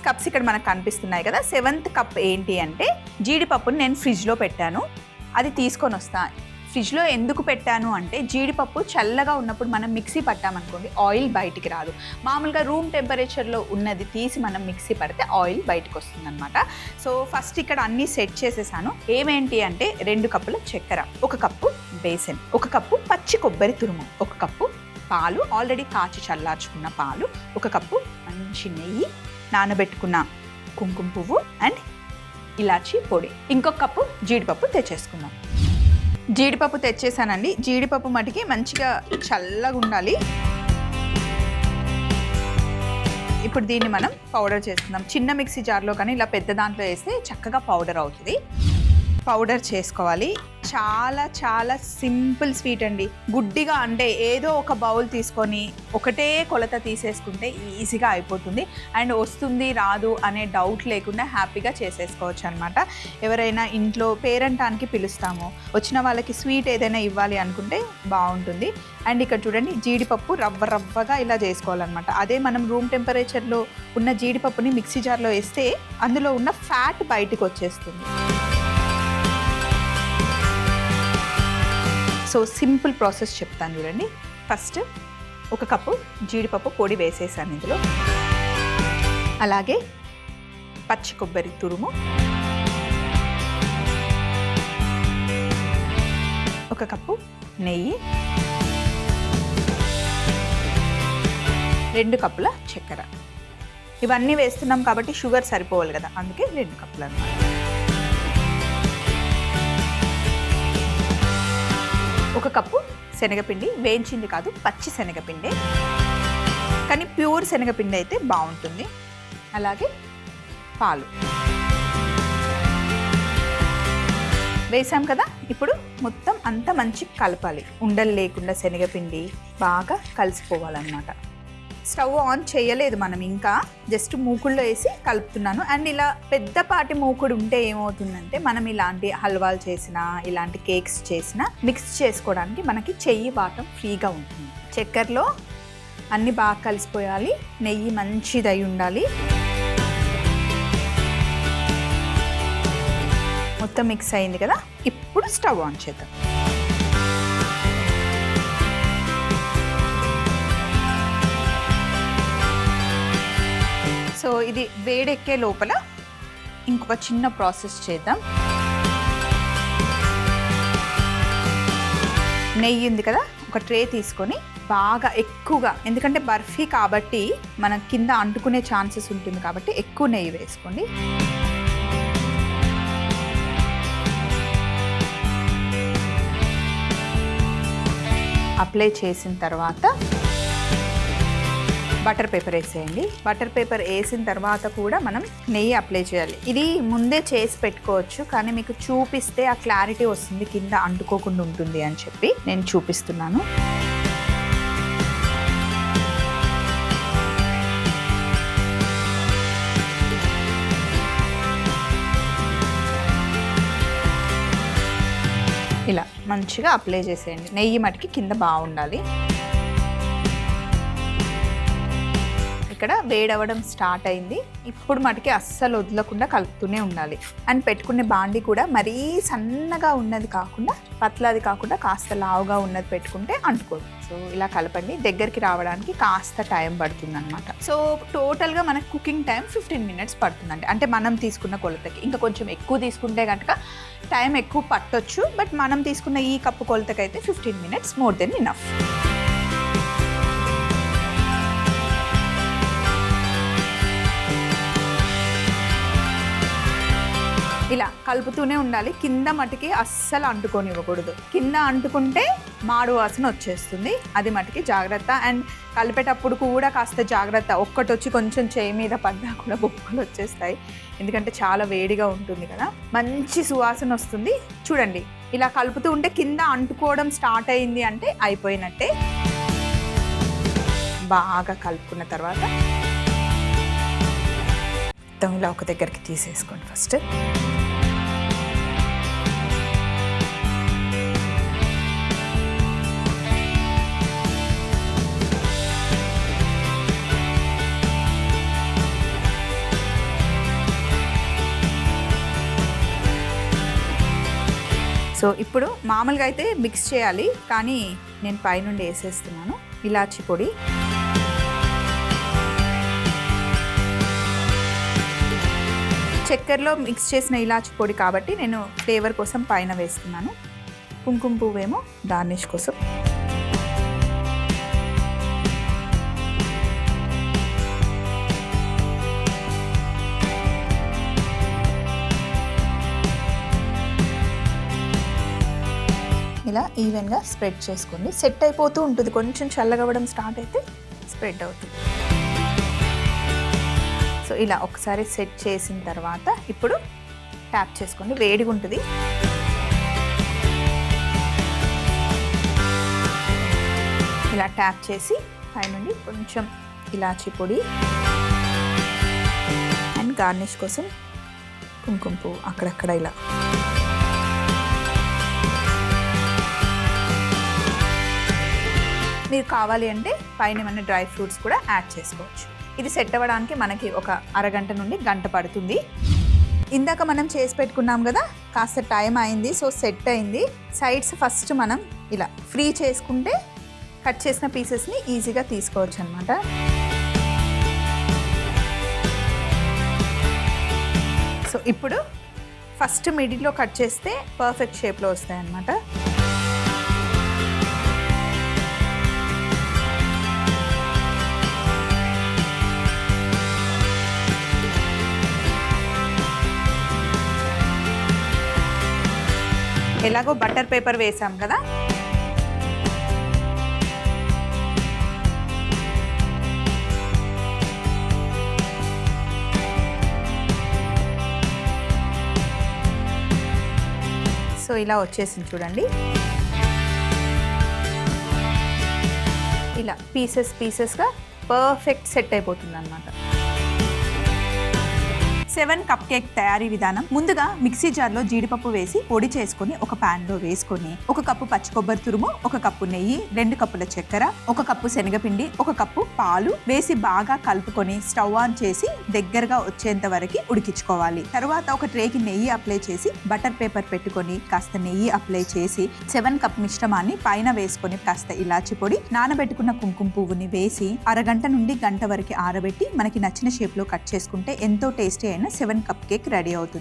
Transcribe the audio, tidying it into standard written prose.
Cups ఇక్కడ మనకు కనిపిస్తున్నాయి కదా. 7th కప్ ఏంటి అంటే జీడిపప్పుని నేను ఫ్రిడ్జ్లో పెట్టాను, అది తీసుకొని వస్తాను. ఫ్రిడ్జ్లో ఎందుకు పెట్టాను అంటే జీడిపప్పు చల్లగా ఉన్నప్పుడు మనం మిక్సీ పట్టామనుకోండి ఆయిల్ బయటికి రాదు. మామూలుగా రూమ్ టెంపరేచర్లో ఉన్నది తీసి మనం మిక్సీ పడితే ఆయిల్ బయటకు వస్తుంది అనమాట. సో ఫస్ట్ ఇక్కడ అన్నీ సెట్ చేసేసాను. ఏమేంటి అంటే 2 కప్పుల చక్కెర, 1 కప్పు బేసన్, 1 కప్పు పచ్చి కొబ్బరి తురుము, 1 కప్పు పాలు, ఆల్రెడీ కాచి చల్లార్చుకున్న పాలు, 1 కప్పు మంచి నెయ్యి, నానబెట్టుకున్న కుంకుమ పువ్వు అండ్ ఇలాచీ పొడి, ఇంకొక కప్పు జీడిపప్పు తెచ్చేసుకుందాం. జీడిపప్పు తెచ్చేసానండి. జీడిపప్పు మటుకి మంచిగా చల్లగా ఉండాలి. ఇప్పుడు దీన్ని మనం పౌడర్ చేసుకుందాం. చిన్న మిక్సీ జార్లో కానీ ఇలా పెద్ద దాంట్లో వేస్తే చక్కగా పౌడర్ అవుతుంది. పౌడర్ చేసుకోవాలి. చాలా చాలా సింపుల్ స్వీట్ అండి. గుడ్డిగా అంటే ఏదో ఒక బౌల్ తీసుకొని ఒకటే కొలత తీసేసుకుంటే ఈజీగా అయిపోతుంది. అండ్ వస్తుంది రాదు అనే డౌట్ లేకుండా హ్యాపీగా చేసేసుకోవచ్చు అనమాట. ఎవరైనా ఇంట్లో పేరంటానికి పిలుస్తాము, వచ్చిన వాళ్ళకి స్వీట్ ఏదైనా ఇవ్వాలి అనుకుంటే బాగుంటుంది. అండ్ ఇక్కడ చూడండి జీడిపప్పు రవ్వగా ఇలా చేసుకోవాలన్నమాట. అదే మనం రూమ్ టెంపరేచర్లో ఉన్న జీడిపప్పుని మిక్సీ జార్లో వేస్తే అందులో ఉన్న ఫ్యాట్ బయటకు వచ్చేస్తుంది. సో సింపుల్ ప్రాసెస్ చెప్తాను చూడండి. ఫస్ట్ 1 కప్పు జీడిపప్పు పొడి వేసేసాను ఇందులో. అలాగే పచ్చి కొబ్బరి తురుము, 1 కప్పు నెయ్యి, 2 కప్పుల చక్కెర. ఇవన్నీ వేస్తున్నాం కాబట్టి షుగర్ సరిపోవాలి కదా, అందుకే 2 కప్పులు అన్నమాట. ఒక కప్పు శనగపిండి, వేయించింది కాదు, పచ్చి శనగపిండి, కానీ ప్యూర్ శనగపిండి అయితే బాగుంటుంది. అలాగే పాలు వేసాం కదా. ఇప్పుడు మొత్తం అంతా మంచి కలపాలి. ఉండలు లేకుండా శనగపిండి బాగా కలిసిపోవాలన్నమాట. స్టవ్ ఆన్ చేయలేదు మనం, ఇంకా జస్ట్ మూకుల్లో వేసి కలుపుతున్నాను. అండ్ ఇలా పెద్దపాటి మూకుడు ఉంటే ఏమవుతుందంటే మనం ఇలాంటి హల్వాలు చేసినా ఇలాంటి కేక్స్ చేసినా మిక్స్ చేసుకోవడానికి మనకి చెయ్యి వాటం ఫ్రీగా ఉంటుంది. చక్కెరలో అన్నీ బాగా కలిసిపోయాలి, నెయ్యి మంచిదై ఉండాలి. మొత్తం మిక్స్ అయింది కదా. ఇప్పుడు స్టవ్ ఆన్ చేద్దాం. సో ఇది వేడెక్కే లోపల ఇంకొక చిన్న ప్రాసెస్ చేద్దాం. నెయ్యి ఉంది కదా, ఒక ట్రే తీసుకొని బాగా ఎక్కువగా, ఎందుకంటే బర్ఫీ కాబట్టి మన కింద అంటుకునే ఛాన్సెస్ ఉంటుంది కాబట్టి ఎక్కువ నెయ్యి వేసుకోండి. అప్లై చేసిన తర్వాత బటర్ పేపర్ వేసేయండి. బటర్ పేపర్ వేసిన తర్వాత కూడా మనం నెయ్యి అప్లై చేయాలి. ఇది ముందే చేసి పెట్టుకోవచ్చు, కానీ మీకు చూపిస్తే ఆ క్లారిటీ వస్తుంది, కింద అంటుకోకుండా ఉంటుంది అని చెప్పి నేను చూపిస్తున్నాను. ఇలా మంచిగా అప్లై చేసేయండి. నెయ్యి మటుకి కింద బాగుండాలి. ఇక్కడ వేడవడం స్టార్ట్ అయింది. ఇప్పుడు మటుకి అస్సలు వదలకుండా కలుపుతూనే ఉండాలి. అండ్ పెట్టుకునే బాండి కూడా మరీ సన్నగా ఉన్నది కాకుండా, పతలాది కాకుండా కాస్త లావుగా ఉన్నది పెట్టుకుంటే అంటుకోదు. సో ఇలా కలపండి. దగ్గరికి రావడానికి కాస్త టైం పడుతుంది అనమాట. సో టోటల్గా మనకు కుకింగ్ టైం 15 minutes పడుతుందండి. అంటే మనం తీసుకున్న కొలతకి. ఇంకా కొంచెం ఎక్కువ తీసుకుంటే కనుక టైం ఎక్కువ పట్టొచ్చు, బట్ మనం తీసుకున్న ఈ కప్పు కొలతకైతే 15 minutes మోర్ దెన్ ఇనఫ్. ఇలా కలుపుతూనే ఉండాలి. కింద మటుకి అస్సలు అంటుకోనివ్వకూడదు. కింద అంటుకుంటే మాడు వాసన వచ్చేస్తుంది, అది మటుకి జాగ్రత్త. అండ్ కలిపేటప్పుడు కూడా కాస్త జాగ్రత్త. ఒక్కటి వచ్చి కొంచెం చేయి మీద పడ్డా కూడా బొక్కలు వచ్చేస్తాయి, ఎందుకంటే చాలా వేడిగా ఉంటుంది కదా. మంచి సువాసన వస్తుంది. చూడండి, ఇలా కలుపుతూ ఉంటే కింద అంటుకోవడం స్టార్ట్ అయింది అంటే అయిపోయినట్టే. బాగా కలుపుకున్న తర్వాత మొత్తం ఇలా ఒక దగ్గరికి తీసేసుకోండి ఫస్ట్. సో ఇప్పుడు మామూలుగా అయితే మిక్స్ చేయాలి, కానీ నేను పైనుండి వేసేస్తున్నాను ఇలాచి పొడి. చక్కెరలో మిక్స్ చేసిన ఇలాచి పొడి కాబట్టి నేను ఫ్లేవర్ కోసం పైన వేస్తున్నాను. కుంకుమ పువ్వేమో గార్నిష్ కోసం. ఇలా ఈవెన్గా స్ప్రెడ్ చేసుకోండి. సెట్ అయిపోతూ ఉంటుంది, కొంచెం చల్లగా అవ్వడం స్టార్ట్ అయితే స్ప్రెడ్ అవుతుంది. సో ఇలా ఒకసారి సెట్ చేసిన తర్వాత ఇప్పుడు ట్యాప్ చేసుకోండి, వేడిగా ఉంటుంది. ఇలా ట్యాప్ చేసి పైనుండి కొంచెం ఇలాచి పొడి అండ్ గార్నిష్ కోసం కుంకుమ పువ్వు అక్కడక్కడ ఇలా. మీరు కావాలి అంటే పైన ఏమైనా డ్రై ఫ్రూట్స్ కూడా యాడ్ చేసుకోవచ్చు. ఇది సెట్ అవ్వడానికి మనకి ఒక అరగంట నుండి గంట పడుతుంది. ఇందాక మనం చేసి పెట్టుకున్నాం కదా, కాస్త టైం అయింది, సో సెట్ అయింది. సైడ్స్ ఫస్ట్ మనం ఇలా ఫ్రీ చేసుకుంటే కట్ చేసిన పీసెస్ని ఈజీగా తీసుకోవచ్చు అనమాట. సో ఇప్పుడు ఫస్ట్ మిడిల్లో కట్ చేస్తే పర్ఫెక్ట్ షేప్లో వస్తాయి అన్నమాట. ఎలాగో బటర్ పేపర్ వేసాం కదా, సో ఇలా వచ్చేసింది చూడండి. ఇలా పీసెస్గా పర్ఫెక్ట్ సెట్ అయిపోతుంది అన్నమాట. 7 కప్ కేక్ తయారీ విధానం. ముందుగా మిక్సీ జార్లో జీడిపప్పు వేసి పొడి చేసుకొని ఒక పాన్ లో వేసుకొని 1 కప్పు పచ్చి కొబ్బరి తురుము, 1 కప్పు నెయ్యి, 2 కప్పుల చక్కెర, 1 కప్పు శనగపిండి, 1 కప్పు పాలు వేసి బాగా కలుపుకొని స్టవ్ ఆన్ చేసి దగ్గరగా వచ్చేంత వరకు ఉడికించుకోవాలి. తర్వాత ఒక ట్రేకి నెయ్యి అప్లై చేసి బటర్ పేపర్ పెట్టుకొని కాస్త నెయ్యి అప్లై చేసి 7 కప్ మిశ్రమాన్ని పైన వేసుకొని కాస్త ఇలాచి పొడి, నానబెట్టుకున్న కుంకుమ పువ్వుని వేసి అరగంట నుండి గంట వరకు ఆరబెట్టి మనకి నచ్చిన షేప్ లో కట్ చేసుకుంటే ఎంతో టేస్టీ అయిన 7 కప్ కేక్ రెడీ అవుతుంది.